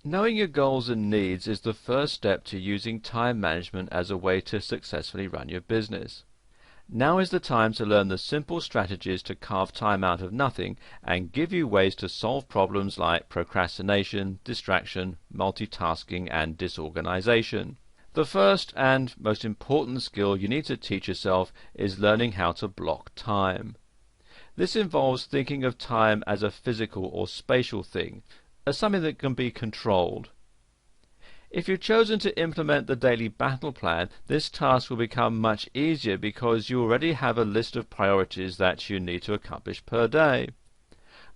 Knowing your goals and needs is the first step to using time management as a way to successfully run your business. Now is the time to learn the simple strategies to carve time out of nothing and give you ways to solve problems like procrastination, distraction, multitasking, and disorganization. The first and most important skill you need to teach yourself is learning how to block time. This involves thinking of time as a physical or spatial thing, as something that can be controlled. If you've chosen to implement the daily battle plan, this task will become much easier because you already have a list of priorities that you need to accomplish per day.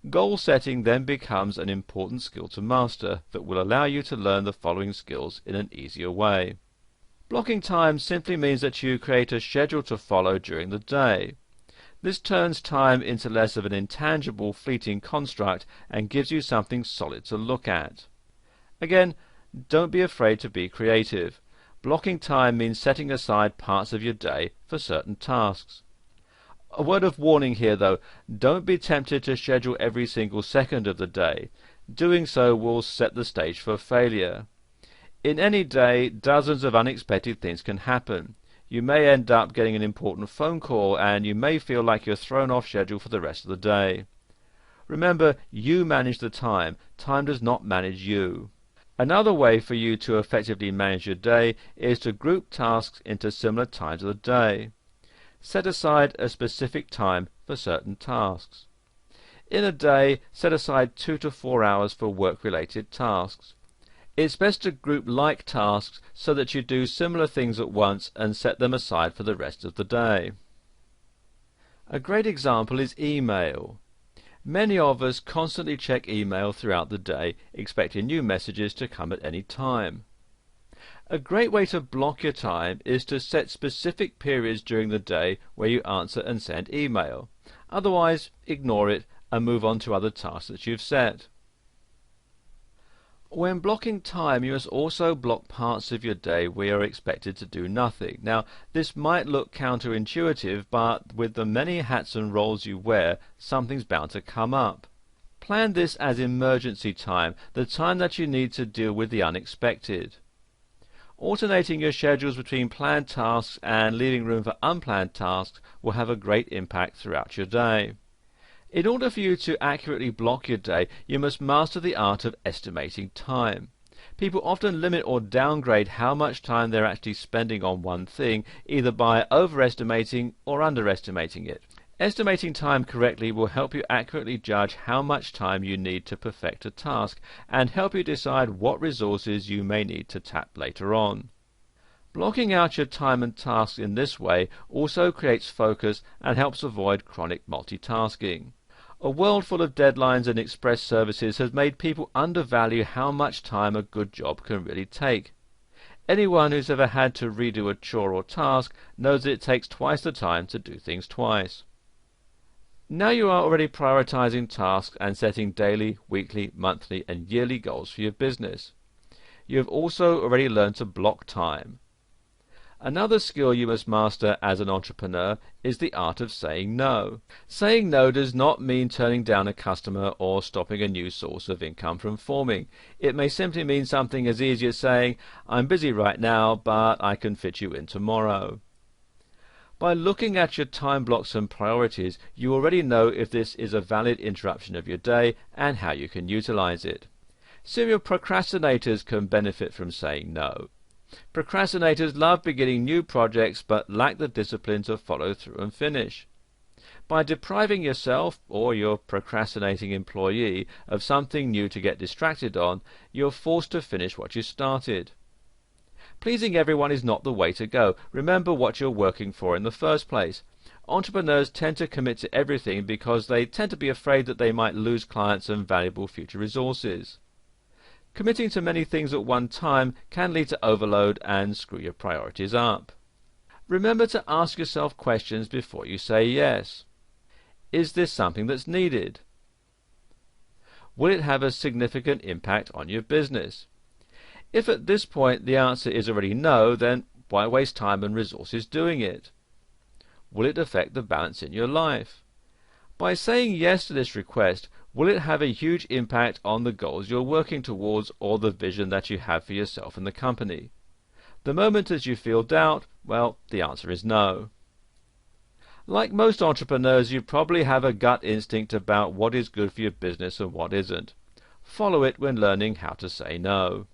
Goal setting then becomes an important skill to master that will allow you to learn the following skills in an easier way. Blocking time simply means that you create a schedule to follow during the day. This turns time into less of an intangible, fleeting construct and gives you something solid to look at. Again, don't be afraid to be creative. Blocking time means setting aside parts of your day for certain tasks. A word of warning here though, don't be tempted to schedule every single second of the day. Doing so will set the stage for failure. In any day, dozens of unexpected things can happen. You may end up getting an important phone call and you may feel like you're thrown off schedule for the rest of the day. Remember, you manage the time. Time does not manage you. Another way for you to effectively manage your day is to group tasks into similar times of the day. Set aside a specific time for certain tasks. In a day, set aside 2 to 4 hours for work-related tasks. It's best to group like tasks so that you do similar things at once and set them aside for the rest of the day. A great example is email. Many of us constantly check email throughout the day, expecting new messages to come at any time. A great way to block your time is to set specific periods during the day where you answer and send email. Otherwise, ignore it and move on to other tasks that you've set. When blocking time, you must also block parts of your day where you're expected to do nothing. Now, this might look counterintuitive, but with the many hats and roles you wear, something's bound to come up. Plan this as emergency time, the time that you need to deal with the unexpected. Alternating your schedules between planned tasks and leaving room for unplanned tasks will have a great impact throughout your day. In order for you to accurately block your day, you must master the art of estimating time. People often limit or downgrade how much time they're actually spending on one thing, either by overestimating or underestimating it. Estimating time correctly will help you accurately judge how much time you need to perfect a task and help you decide what resources you may need to tap later on. Blocking out your time and tasks in this way also creates focus and helps avoid chronic multitasking. A world full of deadlines and express services has made people undervalue how much time a good job can really take. Anyone who's ever had to redo a chore or task knows that it takes twice the time to do things twice. Now you are already prioritizing tasks and setting daily, weekly, monthly, and yearly goals for your business. You have also already learned to block time. Another skill you must master as an entrepreneur is the art of saying no. Saying no does not mean turning down a customer or stopping a new source of income from forming. It may simply mean something as easy as saying, "I'm busy right now, but I can fit you in tomorrow." By looking at your time blocks and priorities, you already know if this is a valid interruption of your day and how you can utilize it. Serial procrastinators can benefit from saying no. Procrastinators love beginning new projects but lack the discipline to follow through and finish. By depriving yourself or your procrastinating employee of something new to get distracted on, you're forced to finish what you started. Pleasing everyone is not the way to go. Remember what you're working for in the first place. Entrepreneurs tend to commit to everything because they tend to be afraid that they might lose clients and valuable future resources. Committing to many things at one time can lead to overload and screw your priorities up. Remember to ask yourself questions before you say yes. Is this something that's needed? Will it have a significant impact on your business? If at this point the answer is already no, then why waste time and resources doing it? Will it affect the balance in your life? By saying yes to this request, Will it have a huge impact on the goals you're working towards or the vision that you have for yourself and the company? The moment that you feel doubt, well, the answer is no. Like most entrepreneurs, you probably have a gut instinct about what is good for your business and what isn't. Follow it when learning how to say no.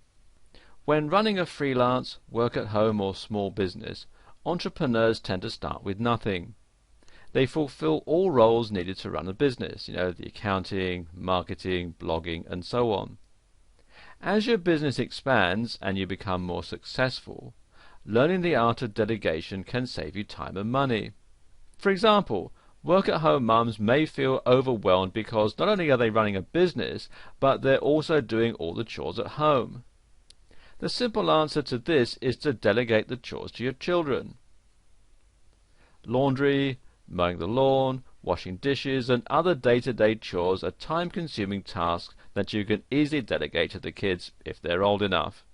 When running a freelance, work-at-home or small business, entrepreneurs tend to start with nothing. They fulfill all roles needed to run a business, the accounting, marketing, blogging, and so on. As your business expands and you become more successful, learning the art of delegation can save you time and money. For example, work-at-home mums may feel overwhelmed because not only are they running a business, but they're also doing all the chores at home. The simple answer to this is to delegate the chores to your children. Laundry, mowing the lawn, washing dishes, and other day-to-day chores are time-consuming tasks that you can easily delegate to the kids if they're old enough.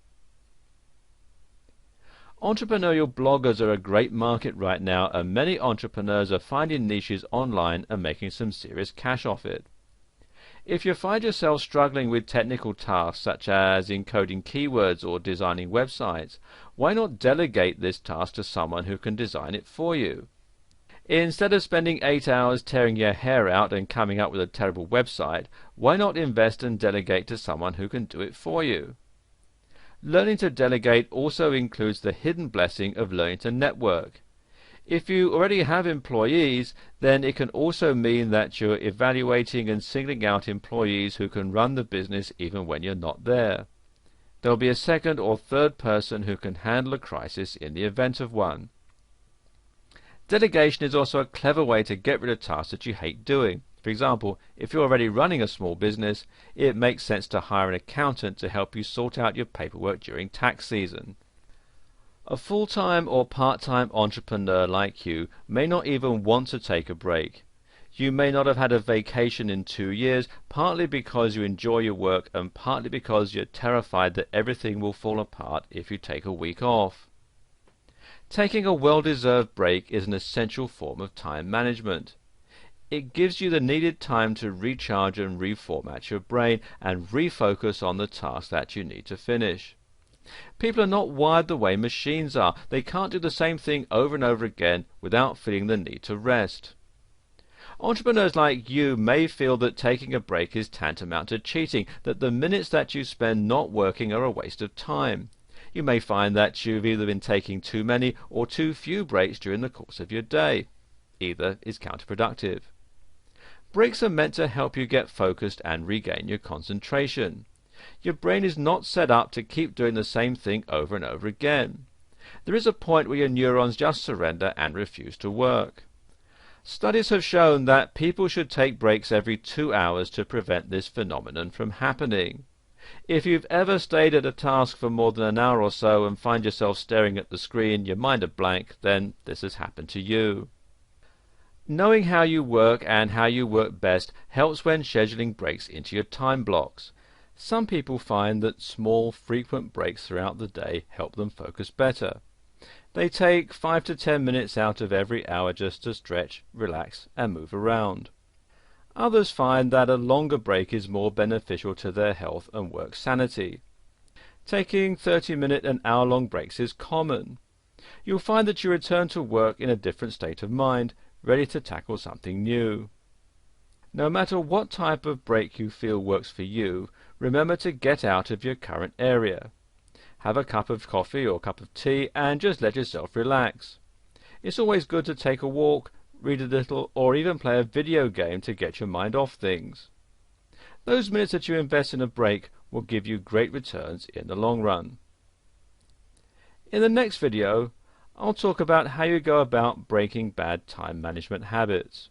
Entrepreneurial bloggers are a great market right now, and many entrepreneurs are finding niches online and making some serious cash off it. If you find yourself struggling with technical tasks such as encoding keywords or designing websites, why not delegate this task to someone who can design it for you? Instead of spending 8 hours tearing your hair out and coming up with a terrible website, why not invest and delegate to someone who can do it for you? Learning to delegate also includes the hidden blessing of learning to network. If you already have employees, then it can also mean that you're evaluating and singling out employees who can run the business even when you're not there. There'll be a second or third person who can handle a crisis in the event of one. Delegation is also a clever way to get rid of tasks that you hate doing. For example, if you're already running a small business, it makes sense to hire an accountant to help you sort out your paperwork during tax season. A full-time or part-time entrepreneur like you may not even want to take a break. You may not have had a vacation in 2 years, partly because you enjoy your work and partly because you're terrified that everything will fall apart if you take a week off. Taking a well-deserved break is an essential form of time management. It gives you the needed time to recharge and reformat your brain and refocus on the task that you need to finish. People are not wired the way machines are. They can't do the same thing over and over again without feeling the need to rest. Entrepreneurs like you may feel that taking a break is tantamount to cheating, that the minutes that you spend not working are a waste of time. You may find that you've either been taking too many or too few breaks during the course of your day. Either is counterproductive. Breaks are meant to help you get focused and regain your concentration. Your brain is not set up to keep doing the same thing over and over again. There is a point where your neurons just surrender and refuse to work. Studies have shown that people should take breaks every 2 hours to prevent this phenomenon from happening. If you've ever stayed at a task for more than an hour or so and find yourself staring at the screen, your mind a blank, then this has happened to you. Knowing how you work and how you work best helps when scheduling breaks into your time blocks. Some people find that small, frequent breaks throughout the day help them focus better. They take 5 to 10 minutes out of every hour just to stretch, relax, and move around. Others find that a longer break is more beneficial to their health and work sanity. Taking 30-minute and hour-long breaks is common. You'll find that you return to work in a different state of mind, ready to tackle something new. No matter what type of break you feel works for you, remember to get out of your current area. Have a cup of coffee or cup of tea and just let yourself relax. It's always good to take a walk, read a little, or even play a video game to get your mind off things. Those minutes that you invest in a break will give you great returns in the long run. In the next video, I'll talk about how you go about breaking bad time management habits.